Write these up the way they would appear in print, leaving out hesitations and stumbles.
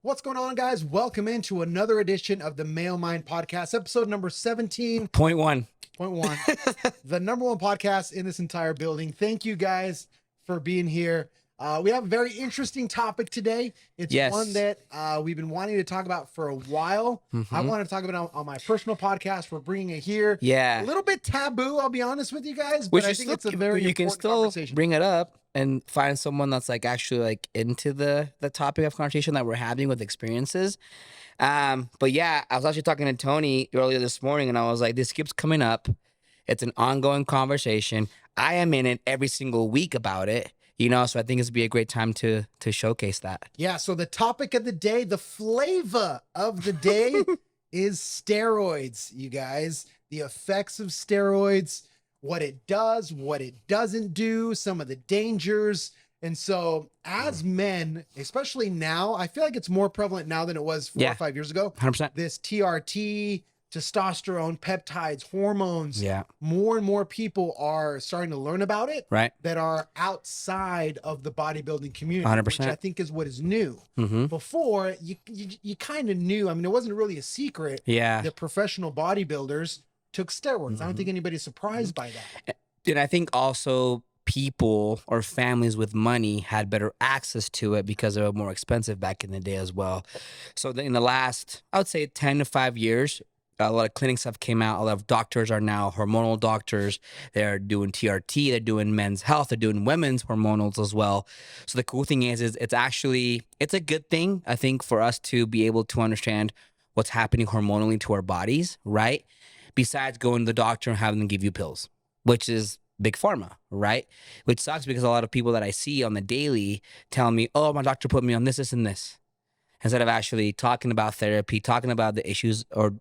What's going on, guys? Welcome into another edition of the Male Mind Podcast, episode number 17.1. Point one. The number one podcast in this entire building. Thank you guys for being here. We have a very interesting topic today. It's one that we've been wanting to talk about for a while. I want to talk about it on my personal podcast. We're bringing it here. Yeah. A little bit taboo, I'll be honest with you guys, but I think it's a very you can important still conversation. bring it up and find someone that's like actually like into the topic of conversation that we're having with experiences. But yeah, I was actually talking to Tony earlier this morning, and I was like, this keeps coming up. It's an ongoing conversation. I am in it every single week about it. You know, so I think it's be a great time to showcase that. Yeah, so the topic of the day, the flavor of the day is steroids, you guys. The effects of steroids, what it does, what it doesn't do, some of the dangers. And so as men, especially now, I feel like it's more prevalent now than it was 4 or 5 years ago. 100%. This TRT, testosterone, peptides, hormones. Yeah. More and more people are starting to learn about it. Right. That are outside of the bodybuilding community. 100%. Which I think is what is new. Before, you kind of knew. I mean, it wasn't really a secret. Yeah. That professional bodybuilders took steroids. I don't think anybody's surprised by that. And I think also people or families with money had better access to it because they were more expensive back in the day as well. So in the last, I would say 10 to 5 years, a lot of clinics have came out. A lot of doctors are now hormonal doctors. They're doing TRT. They're doing men's health. They're doing women's hormonals as well. So the cool thing is it's a good thing, I think, for us to be able to understand what's happening hormonally to our bodies, right? Besides going to the doctor and having them give you pills, which is big pharma, right? Which sucks because a lot of people that I see on the daily tell me, oh, my doctor put me on this, this, and this. Instead of actually talking about therapy, talking about the issues or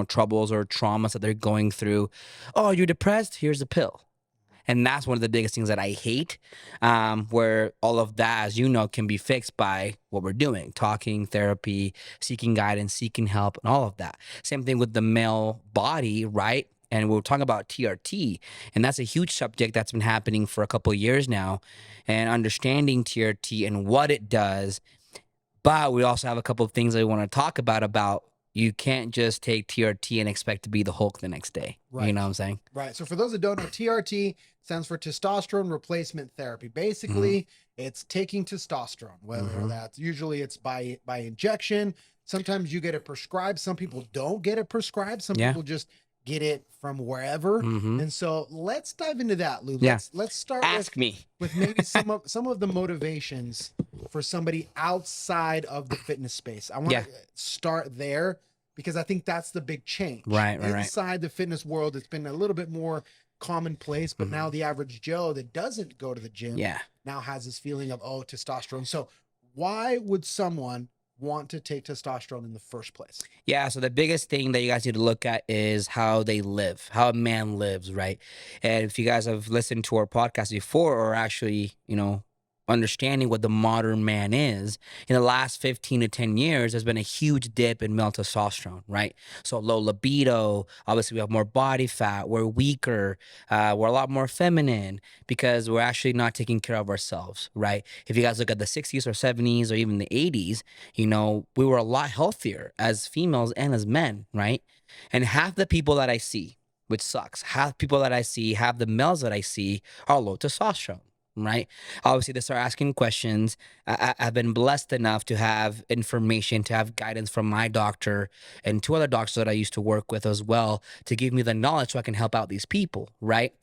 troubles or traumas that they're going through. Oh, you're depressed? Here's a pill. And that's one of the biggest things that I hate, where all of that, as you know, can be fixed by what we're doing, talking, therapy, seeking guidance, seeking help, and all of that. Same thing with the male body, right? And we're talking about TRT, and that's a huge subject that's been happening for a couple of years now, and understanding TRT and what it does. But we also have a couple of things that we want to talk about you can't just take TRT and expect to be the Hulk the next day. Right. You know what I'm saying? Right. So for those that don't know, TRT stands for testosterone replacement therapy. Basically, it's taking testosterone, whether that's usually it's by injection. Sometimes you get it prescribed. Some people don't get it prescribed. Some people just get it from wherever. And so let's dive into that, Lou. Let's start with maybe some of the motivations for somebody outside of the fitness space. I want to start there because I think that's the big change. Right. Inside the fitness world, it's been a little bit more commonplace, but now the average Joe that doesn't go to the gym now has this feeling of, oh, testosterone. So why would someone want to take testosterone in the first place? Yeah, so the biggest thing that you guys need to look at is how they live, how a man lives, right? And if you guys have listened to our podcast before or actually, understanding what the modern man is, in the last 15 to 10 years, there's been a huge dip in male testosterone, right? So low libido, obviously we have more body fat, we're weaker, we're a lot more feminine because we're actually not taking care of ourselves, right? If you guys look at the 60s or 70s or even the 80s, we were a lot healthier as females and as men, right? And half the people that I see, which sucks, half the males that I see are low testosterone. Right? Obviously, they start asking questions. I've been blessed enough to have information, to have guidance from my doctor and 2 other doctors that I used to work with as well to give me the knowledge so I can help out these people, right?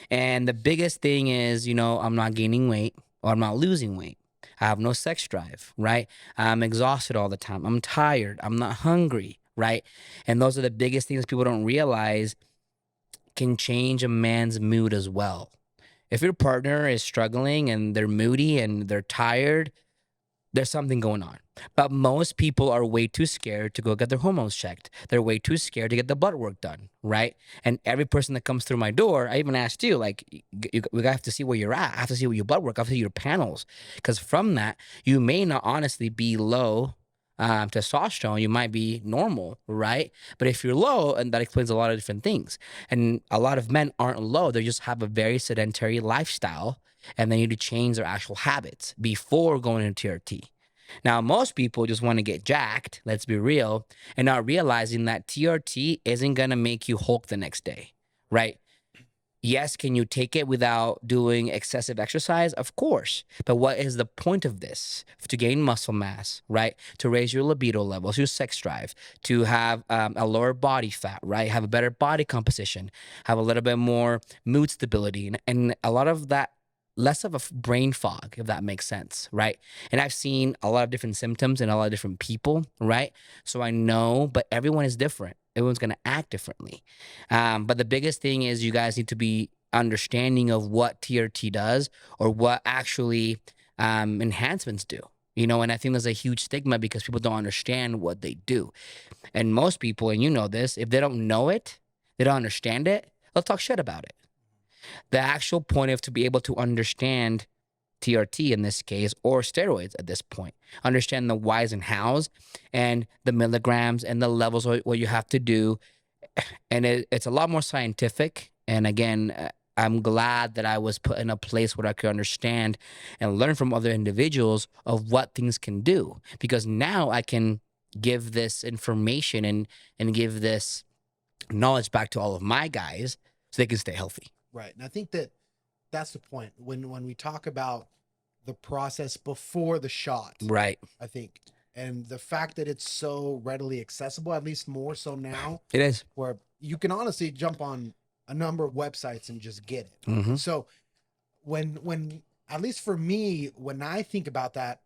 And the biggest thing is, I'm not gaining weight or I'm not losing weight. I have no sex drive, right? I'm exhausted all the time. I'm tired. I'm not hungry, right? And those are the biggest things people don't realize can change a man's mood as well. If your partner is struggling and they're moody and they're tired, there's something going on. But most people are way too scared to go get their hormones checked. They're way too scared to get the blood work done, right? And every person that comes through my door, I even asked you, like, we have to see where you're at. I have to see what your blood work. I have to see your panels. Because from that, you may not honestly be low testosterone, you might be normal, right? But if you're low, and that explains a lot of different things. And a lot of men aren't low. They just have a very sedentary lifestyle and they need to change their actual habits before going into TRT. Now, most people just want to get jacked, let's be real, and not realizing that TRT isn't going to make you Hulk the next day, right? Yes, can you take it without doing excessive exercise? Of course. But what is the point of this? To gain muscle mass, right? To raise your libido levels, your sex drive, to have a lower body fat, right? Have a better body composition, have a little bit more mood stability, and a lot of that, less of a brain fog, if that makes sense, right? And I've seen a lot of different symptoms in a lot of different people, right? So I know, but everyone is different. Everyone's going to act differently. But the biggest thing is you guys need to be understanding of what TRT does or what actually enhancements do. And I think there's a huge stigma because people don't understand what they do. And most people, and you know this, if they don't know it, they don't understand it, they'll talk shit about it. The actual point of to be able to understand TRT in this case, or steroids at this point, understand the whys and hows and the milligrams and the levels, what you have to do. And it's a lot more scientific. And again, I'm glad that I was put in a place where I could understand and learn from other individuals of what things can do, because now I can give this information and give this knowledge back to all of my guys so they can stay healthy. Right. And I think that's the point when we talk about the process before the shot, Right. I think, and the fact that it's so readily accessible, at least more so now, It is. where you can honestly jump on a number of websites and just get it. Mhm. So when at least for me, when I think about that,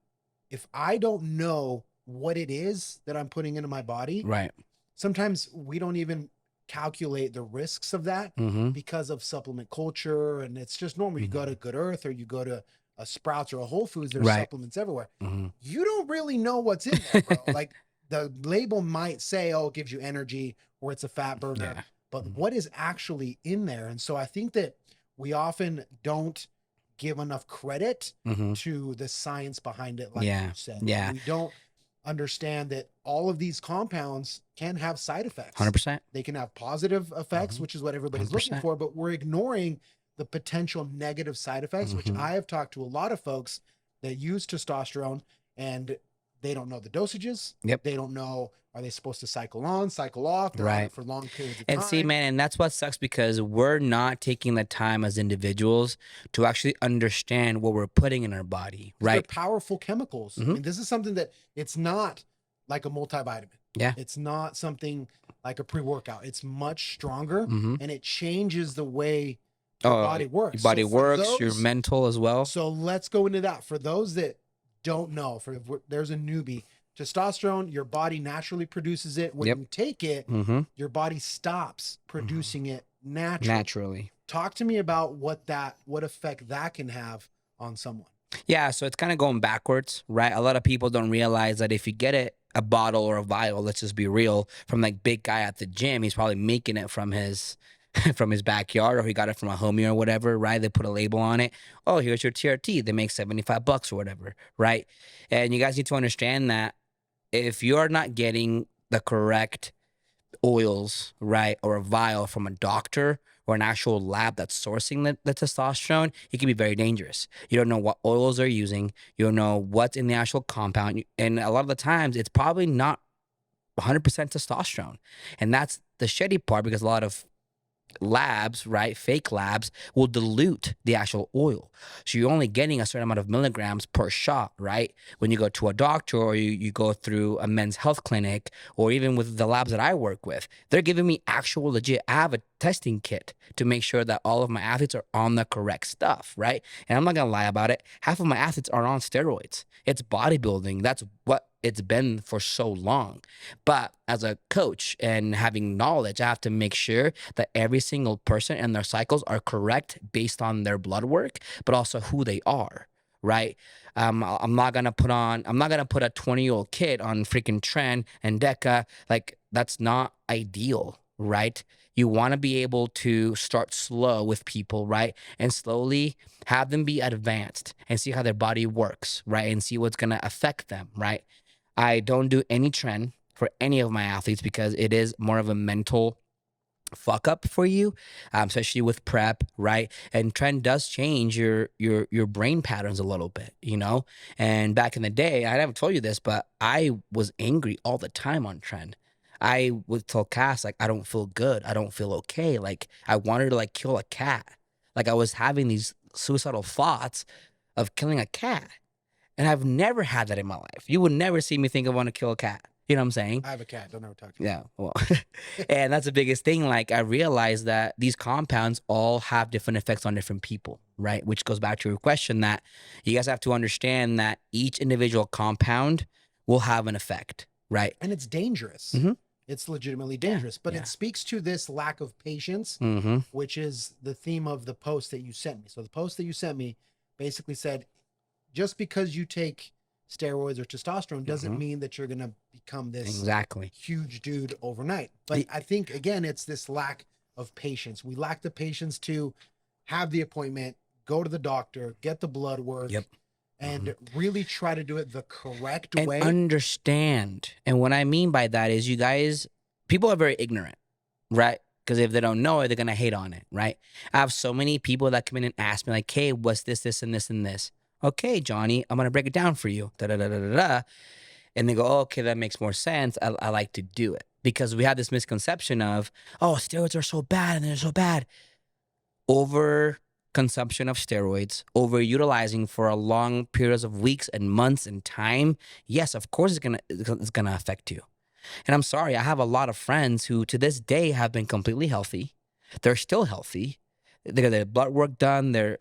if I don't know what it is that I'm putting into my body, Right. sometimes we don't even calculate the risks of that Mhm. because of supplement culture. And it's just normal. You go to Good Earth or you go to a Sprouts or a Whole Foods, there's Right. supplements everywhere. Mhm. You don't really know what's in there, bro. Like the label might say, oh, it gives you energy or it's a fat burner, Yeah. but Mhm. what is actually in there? And so I think that we often don't give enough credit Mhm. to the science behind it, like Yeah. you said. Yeah. We don't understand that all of these compounds can have side effects. 100%. They can have positive effects, Mhm. which is what everybody's looking 100%. for, but we're ignoring the potential negative side effects, which Mhm. I have talked to a lot of folks that use testosterone and they don't know the dosages. Yep. They don't know, are they supposed to cycle on, cycle off? They're on Right. it for long periods of And time. see, man, and that's what sucks because we're not taking the time as individuals to actually understand what we're putting in our body, 'Cause they're right? powerful chemicals. I Mhm. mean, this is something that it's not like a multivitamin. Yeah. It's not something like a pre-workout. It's much stronger Mhm. and it changes the way your body works. Your body So for works, your those- mental as well. So let's go into that. For those that don't know, there's a newbie, testosterone, your body naturally produces it. When Yep. you take it, Mhm. your body stops producing it naturally. Naturally. Talk to me about what effect that can have on someone. Yeah, so it's kind of going backwards, right? A lot of people don't realize that if you get it, a bottle or a vial, let's just be real, from like big guy at the gym, he's probably making it from his from his backyard, or he got it from a homie or whatever, right? They put a label on it. Oh, here's your TRT. They make $75 or whatever, right? And you guys need to understand that if you're not getting the correct oils, right, or a vial from a doctor or an actual lab that's sourcing the testosterone, it can be very dangerous. You don't know what oils they're using. You don't know what's in the actual compound. And a lot of the times, it's probably not 100% testosterone. And that's the shitty part because a lot of labs, right, fake labs, will dilute the actual oil. So you're only getting a certain amount of milligrams per shot, right? When you go to a doctor or you go through a men's health clinic or even with the labs that I work with, they're giving me actual legit, I have a testing kit to make sure that all of my athletes are on the correct stuff, right? And I'm not gonna lie about it. Half of my athletes are on steroids. It's bodybuilding. That's what it's been for so long. But as a coach and having knowledge, I have to make sure that every single person and their cycles are correct based on their blood work, but also who they are, right? I'm not gonna put a 20-year-old kid on freaking Tren and Deca. Like that's not ideal, right? You want to be able to start slow with people, right? And slowly have them be advanced and see how their body works, right? And see what's gonna affect them, right? I don't do any trend for any of my athletes because it is more of a mental fuck up for you, especially with prep, right? And trend does change your brain patterns a little bit, you know. And back in the day, I never told you this, but I was angry all the time on trend. I would tell Cass like, I don't feel good, I don't feel okay. Like I wanted to like kill a cat. Like I was having these suicidal thoughts of killing a cat, and I've never had that in my life. You would never see me think I want to kill a cat. You know what I'm saying? I have a cat. Don't ever talk to me. Yeah, well, and that's the biggest thing. Like, I realized that these compounds all have different effects on different people, right? Which goes back to your question that you guys have to understand that each individual compound will have an effect, right? And it's dangerous. Mhm. It's legitimately dangerous, but yeah. it speaks to this lack of patience, Mm-hmm. which is the theme of the post that you sent me. So the post that you sent me basically said, just because you take steroids or testosterone doesn't Mhm. mean that you're going to become this Exactly. huge dude overnight. But I think, again, it's this lack of patience. We lack the patience to have the appointment, go to the doctor, get the blood work, Yep. and really try to do it the correct And way. understand. And what I mean by that is, you guys, people are very ignorant, right? Because if they don't know it, they're gonna hate on it, right? I have so many people that come in and ask me like, "Hey, what's this, this, and this, and this?" Okay, Johnny, I'm gonna break it down for you. Da da da da da da. And they go, oh, "Okay, that makes more sense. I like to do it," because we have this misconception of, "Oh, steroids are so bad and they're so bad." Over consumption of steroids, overutilizing for a long periods of weeks and months and time, yes, of course it's gonna affect you. And I'm sorry, I have a lot of friends who to this day have been completely healthy. They're still healthy. They got their blood work done. They're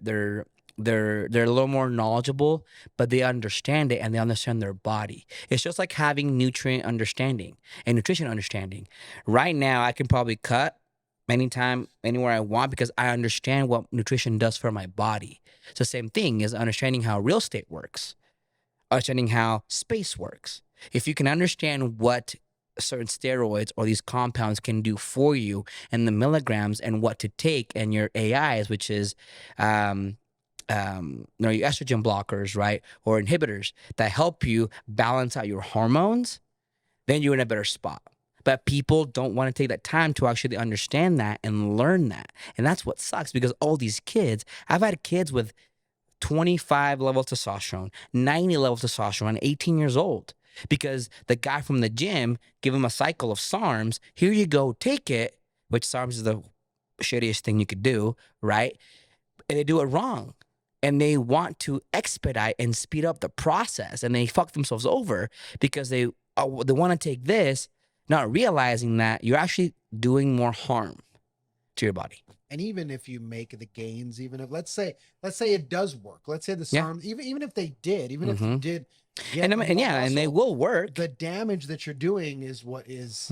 a little more knowledgeable, but they understand it and they understand their body. It's just like having nutrient understanding and nutrition understanding. Right now, I can probably cut anytime, anywhere I want because I understand what nutrition does for my body. It's the same thing as understanding how real estate works, understanding how space works. If you can understand what certain steroids or these compounds can do for you and the milligrams and what to take and your AIs, which is your estrogen blockers, right? Or inhibitors that help you balance out your hormones, then you're in a better spot. But people don't want to take that time to actually understand that and learn that. And that's what sucks because all these kids, I've had kids with 25 level testosterone, 90 level testosterone, 18 years old. Because the guy from the gym give him a cycle of SARMs. Here you go, take it, which SARMs is the shittiest thing you could do, right? And they do it wrong. And they want to expedite and speed up the process. And they fuck themselves over because they want to take this, not realizing that you're actually doing more harm to your body. And even if you make the gains, even if let's say it does work, let's say the Yeah. SARM, even if they did, even if you Mhm. did And more and they muscle, will work. the damage that you're doing is what is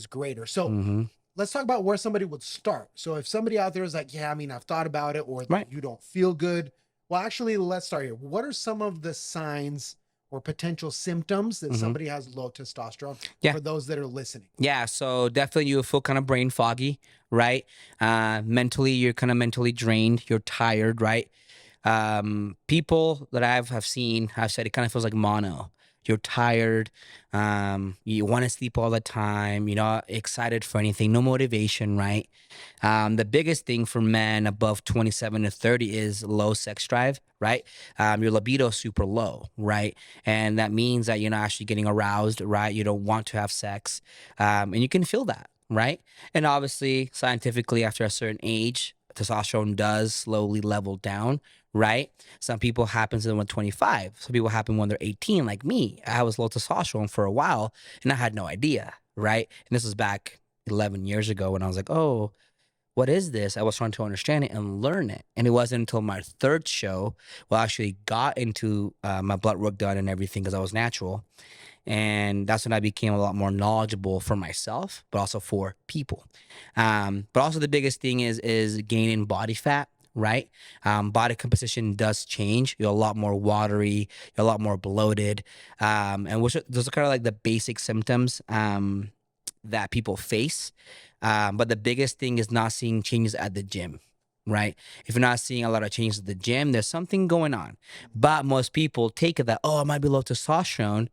greater. So Mhm. let's talk about where somebody would start. So if somebody out there is like, yeah, I mean, I've thought about it, or Right. you don't feel good. Well, actually, let's start here. What are some of the signs or potential symptoms that somebody has low testosterone Yeah. for those that are listening? Yeah, so definitely you feel kind of brain foggy, right? Mentally, you're kind of mentally drained. You're tired, right? People that have seen have said it kind of feels like mono. You're tired. You want to sleep all the time. You're not excited for anything. No motivation, right? The biggest thing for men above 27 to 30 is low sex drive, right? Your libido is super low, right? And that means that you're not actually getting aroused, right? You don't want to have sex. And you can feel that, right? And obviously, scientifically, after a certain age, testosterone does slowly level down, right? Some people happen to them when 25. Some people happen when they're 18, like me. I was low testosterone for a while and I had no idea, right? And this was back 11 years ago when I was like, oh, what is this? I was trying to understand it and learn it. And it wasn't until my third show, I actually got into my blood work done and everything because I was natural. And that's when I became a lot more knowledgeable for myself, but also for people. But also the biggest thing is gaining body fat, right? Body composition does change. You're a lot more watery. You're a lot more bloated. And those are kind of like the basic symptoms that people face. But the biggest thing is not seeing changes at the gym, right? If you're not seeing a lot of changes at the gym, there's something going on. But most people take it that, oh, I might be low testosterone.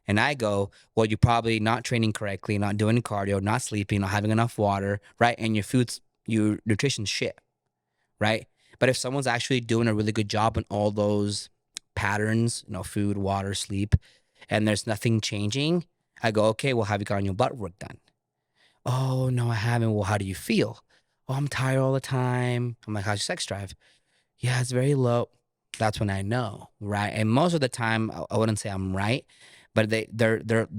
And I go, well, you're probably not training correctly, not doing cardio, not sleeping, not having enough water, right? And your nutrition's shit, right? But if someone's actually doing a really good job on all those patterns, food, water, sleep, and there's nothing changing, I go, okay, well, have you gotten your blood work done? Oh, no, I haven't. Well, how do you feel? Oh, I'm tired all the time. I'm like, how's your sex drive? Yeah, it's very low. That's when I know, right? And most of the time, I wouldn't say I'm right, but they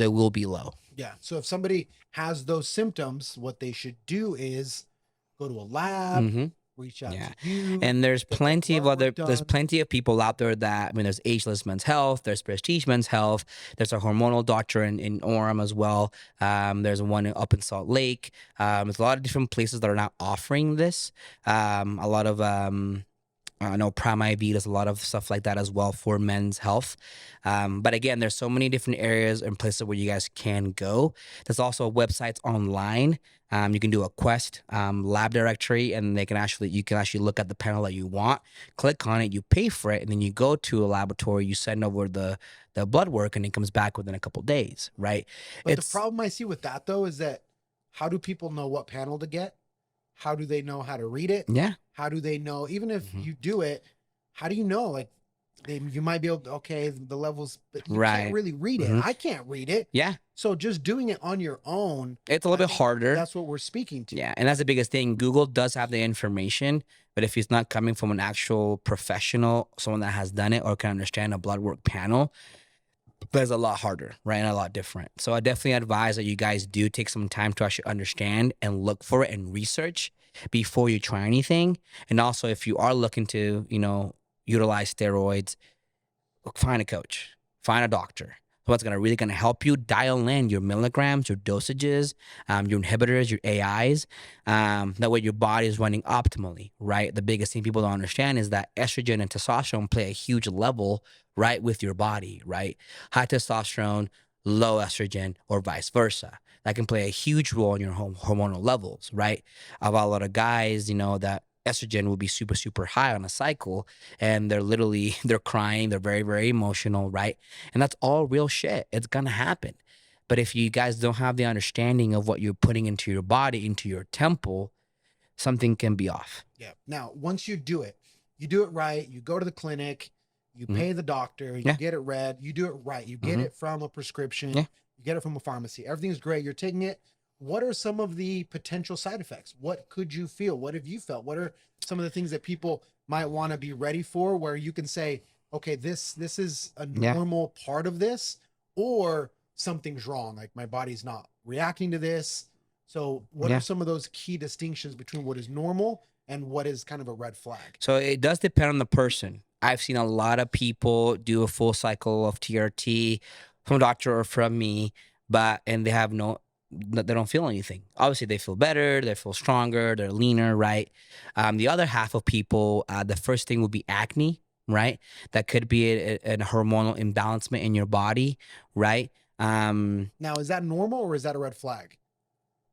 will be low. Yeah. So if somebody has those symptoms, what they should do is go to a lab, Mm-hmm. reach out Yeah. to you. And there's get their plenty of blood work there's done. plenty of people out there that, there's Ageless Men's Health, there's Prestige Men's Health, there's a hormonal doctor in Orem as well. There's one up in Salt Lake. There's a lot of different places that are now offering this. A lot of, I know Prime IV does a lot of stuff like that as well for men's health. But again, there's so many different areas and places where you guys can go. There's also websites online. You can do a Quest lab directory, and you can actually look at the panel that you want, click on it, you pay for it, and then you go to a laboratory, you send over the blood work, and it comes back within a couple days, right? But the problem I see with that though is that how do people know what panel to get? How do they know how to read it? Yeah. How do they know, even if you do it, how do you know? Like you might be able to, okay, the levels, but you can't really read it. I can't read it. Yeah. So just doing it on your own, it's a little bit harder. That's what we're speaking to. Yeah, and that's the biggest thing. Google does have the information, but if it's not coming from an actual professional, someone that has done it or can understand a blood work panel, that's a lot harder, right? And a lot different. So I definitely advise that you guys do take some time to actually understand and look for it and research before you try anything. And also, if you are looking to, utilize steroids, find a coach, find a doctor. What's really gonna help you dial in your milligrams, your dosages, your inhibitors, your AIs. That way your body is running optimally, right? The biggest thing people don't understand is that estrogen and testosterone play a huge level, right, with your body, right? High testosterone, low estrogen, or vice versa. That can play a huge role in your hormonal levels, right? I've got a lot of guys, that estrogen will be super, super high on a cycle, and they're crying, they're very, very emotional, right? And that's all real shit. It's gonna happen. But if you guys don't have the understanding of what you're putting into your body, into your temple, something can be off. Yeah. Now, once you do it right, you go to the clinic, you pay the doctor, you get it read, you do it right, you get it from a prescription, you get it from a pharmacy, everything's great, you're taking it. What are some of the potential side effects? What could you feel? What have you felt? What are some of the things that people might want to be ready for, where you can say, okay, this is a normal part of this, or something's wrong, like my body's not reacting to this. So what are some of those key distinctions between what is normal and what is kind of a red flag? So it does depend on the person. I've seen a lot of people do a full cycle of TRT from a doctor or from me, and they don't feel anything. Obviously, they feel better, they feel stronger, they're leaner, right? The other half of people, the first thing would be acne, right? That could be a hormonal imbalancement in your body, right? Now, is that normal or is that a red flag?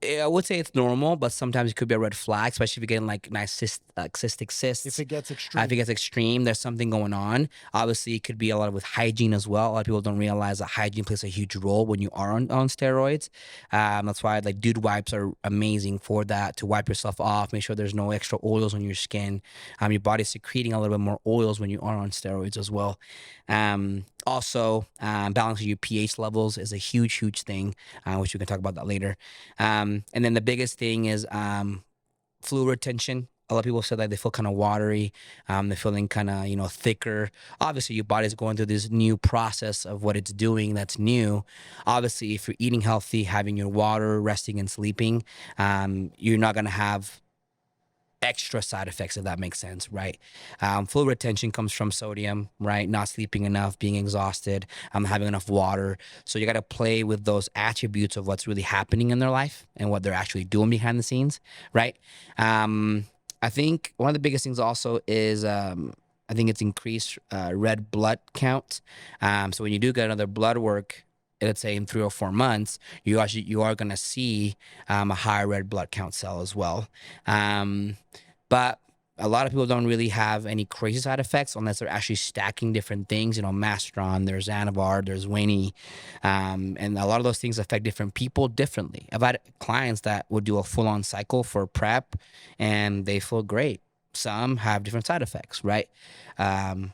I would say it's normal, but sometimes it could be a red flag, especially if you're getting like nice cystic cysts. If it gets extreme. If it gets extreme, there's something going on. Obviously, it could be a lot with hygiene as well. A lot of people don't realize that hygiene plays a huge role when you are on steroids. That's why like dude wipes are amazing for that, to wipe yourself off, make sure there's no extra oils on your skin. Your body's secreting a little bit more oils when you are on steroids as well. Also, balancing your pH levels is a huge, huge thing, which we can talk about that later. And then the biggest thing is fluid retention. A lot of people say that they feel kind of watery. They're feeling kind of, thicker. Obviously, your body's going through this new process of what it's doing that's new. Obviously, if you're eating healthy, having your water, resting and sleeping, you're not going to have extra side effects, if that makes sense, right? Fluid retention comes from sodium, right? Not sleeping enough, being exhausted, having enough water. So you got to play with those attributes of what's really happening in their life and what they're actually doing behind the scenes, right? I think one of the biggest things also is I think it's increased red blood count. So when you do get another blood work, let's say in 3 or 4 months, you are going to see a higher red blood count cell as well. But a lot of people don't really have any crazy side effects unless they're actually stacking different things. You know, Mastron, there's Anavar, there's Winnie, and a lot of those things affect different people differently. I've had clients that would do a full-on cycle for prep, and they feel great. Some have different side effects, right?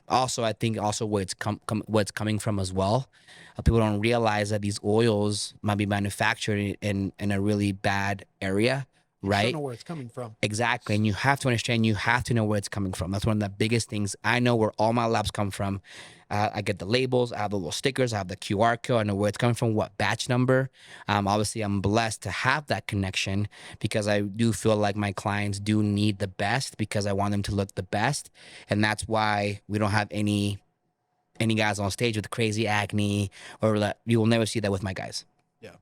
Also, I think also where it's where it's coming from as well. People don't realize that these oils might be manufactured in a really bad area, You right? don't know where it's coming from. Exactly. And you have to understand, you have to know where it's coming from. That's one of the biggest things. I know where all my labs come from. I get the labels, I have the little stickers, I have the QR code, I know where it's coming from, what batch number. Obviously, I'm blessed to have that connection because I do feel like my clients do need the best because I want them to look the best. And that's why we don't have any guys on stage with crazy acne, or that you will never see that with my guys. Yeah.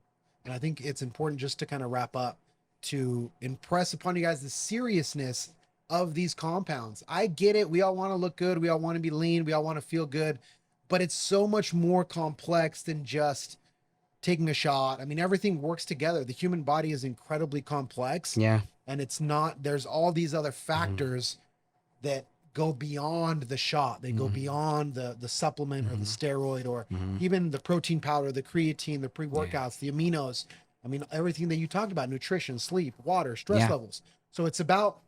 And I think it's important just to kind of wrap up to impress upon you guys the seriousness of these compounds. I get it. We all want to look good. We all want to be lean. We all want to feel good. But it's so much more complex than just taking a shot. I mean, everything works together. The human body is incredibly complex. Yeah. And it's not, there's all these other factors that go beyond the shot. They go beyond the supplement or the steroid or even the protein powder, the creatine, the pre-workouts, the aminos. I mean, everything that you talked about, nutrition, sleep, water, stress levels. So it's about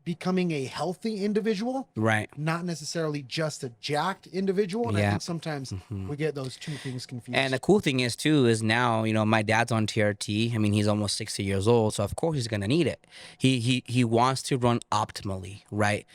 becoming a healthy individual, Right. not necessarily just a jacked individual. And I think sometimes we get those two things confused. And the cool thing is too, is now, you know, my dad's on TRT. I mean, he's almost 60 years old. So of course he's going to need it. He wants to run optimally, right?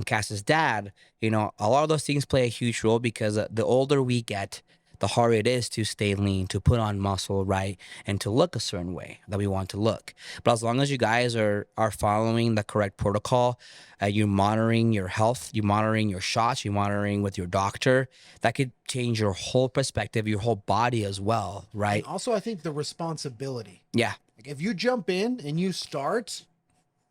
Cass's dad, you know, a lot of those things play a huge role because the older we get, the harder it is to stay lean, to put on muscle, right? And to look a certain way that we want to look. But as long as you guys are following the correct protocol, you're monitoring your health, you're monitoring your shots, you're monitoring with your doctor, that could change your whole perspective, your whole body as well, right? And also, I think the responsibility. Yeah. Like if you jump in and you start,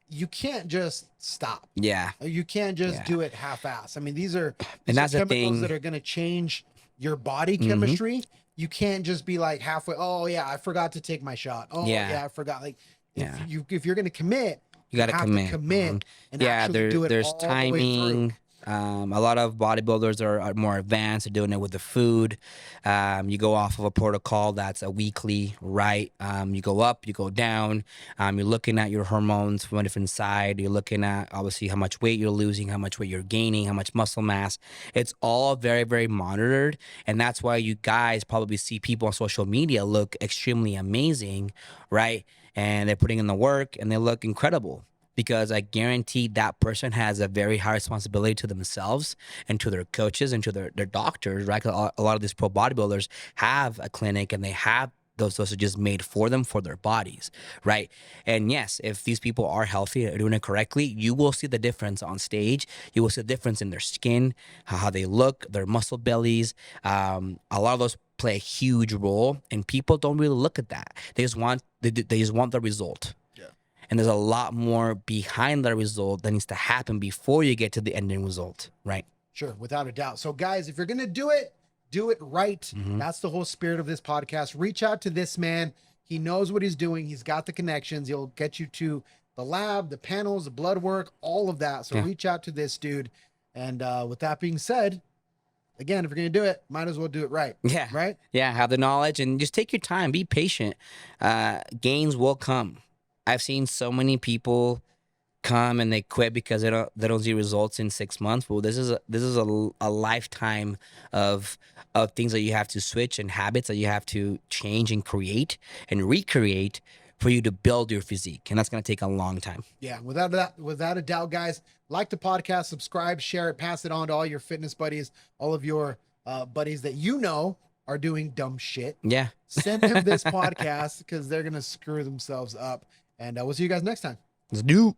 you can't just stop. Yeah. You can't just do it half-ass. I mean, these are that's the chemicals thing. that are going to change your body chemistry. You can't just be like halfway, oh yeah, I forgot to take my shot. Oh yeah, I forgot. Like if you're going to commit, you got to commit and actually do it there's all the way through. timing. A lot of bodybuilders are more advanced. They're doing it with the food. You go off of a protocol that's a weekly, right? You go up, you go down. You're looking at your hormones from a different side. You're looking at obviously how much weight you're losing, how much weight you're gaining, how much muscle mass. It's all very, very monitored. And that's why you guys probably see people on social media look extremely amazing, right? And they're putting in the work and they look incredible. Because I guarantee that person has a very high responsibility to themselves and to their coaches and to their doctors, right? 'Cause a lot of these pro bodybuilders have a clinic and they have those dosages made for them for their bodies, right? And yes, if these people are healthy and doing it correctly, you will see the difference on stage. You will see the difference in their skin, how they look, their muscle bellies. A lot of those play a huge role, and people don't really look at that. They just want the result. And there's a lot more behind the result that needs to happen before you get to the ending result, right? Sure, without a doubt. So guys, if you're going to do it right. That's the whole spirit of this podcast. Reach out to this man. He knows what he's doing. He's got the connections. He'll get you to the lab, the panels, the blood work, all of that. So reach out to this dude. And with that being said, again, if you're going to do it, might as well do it right. Yeah. Right? Yeah, have the knowledge and just take your time. Be patient. Gains will come. I've seen so many people come and they quit because they don't see results in 6 months. Well, this is a lifetime of things that you have to switch and habits that you have to change and create and recreate for you to build your physique, and that's going to take a long time. Yeah, without a doubt, guys. Like the podcast, subscribe, share it, pass it on to all your fitness buddies, all of your buddies that you know are doing dumb shit. Yeah, send them this podcast because they're gonna screw themselves up. And we'll see you guys next time. Let's do.